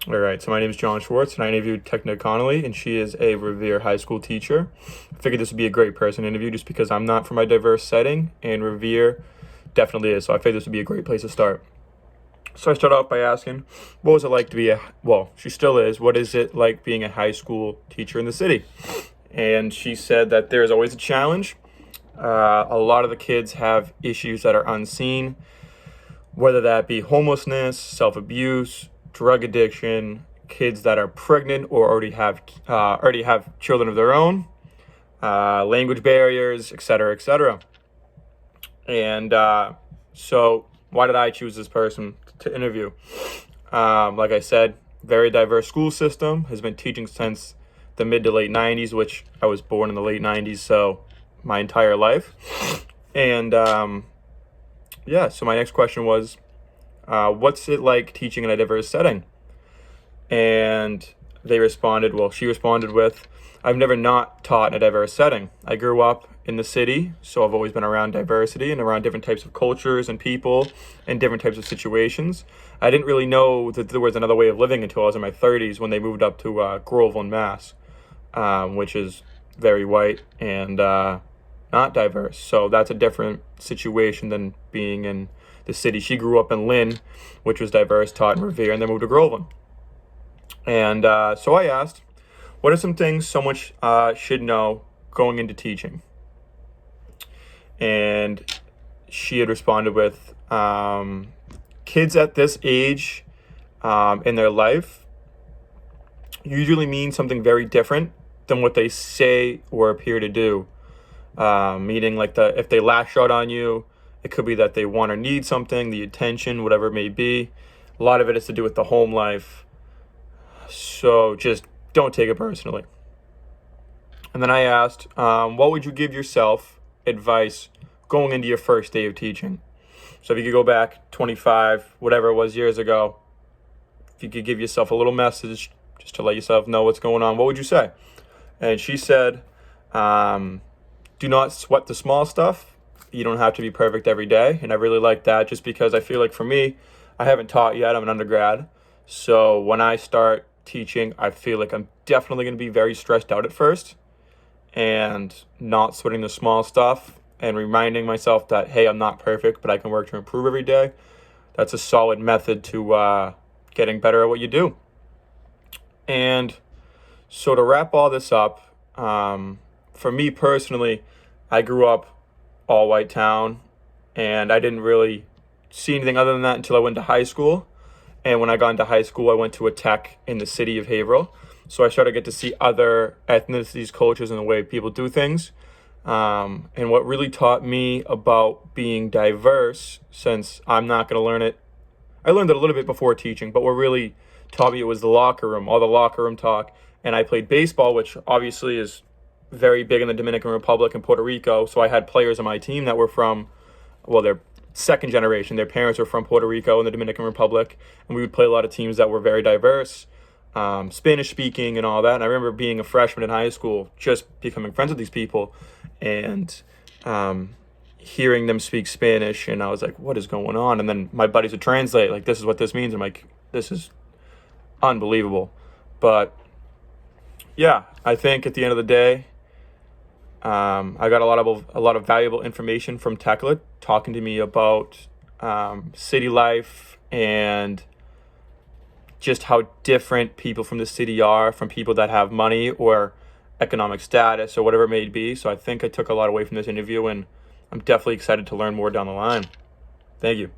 All right, so my name is John Schwartz, and I interviewed Techna Connolly, and she is a Revere High School teacher. I figured this would be a great person to interview just because I'm not from a diverse setting, and Revere definitely is, so I figured this would be a great place to start. So I start off by asking, what was it like to be she still is, what is it like being a high school teacher in the city? And she said that there's always a challenge. A lot of the kids have issues that are unseen, whether that be homelessness, self-abuse, drug addiction, kids that are pregnant or already have children of their own, language barriers, etc., etc. And so, why did I choose this person to interview? Like I said, very diverse school system, has been teaching since the mid to late 90s, which I was born in the late 90s, so my entire life. And so my next question was, what's it like teaching in a diverse setting? And she responded with, I've never not taught in a diverse setting. I grew up in the city, so I've always been around diversity and around different types of cultures and people and different types of situations. I didn't really know that there was another way of living until I was in my 30s when they moved up to Groveland, Mass, which is very white and not diverse. So that's a different situation than being in the city. She grew up in Lynn, which was diverse, taught in Revere, and then moved to Groveland. And so I asked, what are some things someone should know going into teaching? And she had responded with, kids at this age in their life usually mean something very different than what they say or appear to do. Meaning, like, if they lash out on you, it could be that they want or need something, the attention, whatever it may be. A lot of it is to do with the home life. So just don't take it personally. And then I asked, what would you give yourself advice going into your first day of teaching? So if you could go back 25, whatever it was years ago, if you could give yourself a little message just to let yourself know what's going on, what would you say? And she said, do not sweat the small stuff. You don't have to be perfect every day. And I really like that just because I feel like for me, I haven't taught yet. I'm an undergrad. So when I start teaching, I feel like I'm definitely going to be very stressed out at first, and not sweating the small stuff and reminding myself that, hey, I'm not perfect, but I can work to improve every day. That's a solid method to getting better at what you do. And so to wrap all this up, for me personally, I grew up all white town, and I didn't really see anything other than that until I went to high school. And when I got into high school, I went to a tech in the city of Haverhill. So I started to get to see other ethnicities, cultures, and the way people do things. And what really taught me about being diverse, since I'm not going to learn it, I learned it a little bit before teaching, but what really taught me it was the locker room, all the locker room talk. And I played baseball, which obviously is very big in the Dominican Republic and Puerto Rico. So I had players on my team that were they're second generation. Their parents were from Puerto Rico and the Dominican Republic. And we would play a lot of teams that were very diverse, Spanish speaking and all that. And I remember being a freshman in high school, just becoming friends with these people and hearing them speak Spanish. And I was like, what is going on? And then my buddies would translate, like, this is what this means. I'm like, this is unbelievable. But yeah, I think at the end of the day, I got a lot of valuable information from Tekla talking to me about city life and just how different people from the city are from people that have money or economic status or whatever it may be. So I think I took a lot away from this interview, and I'm definitely excited to learn more down the line. Thank you.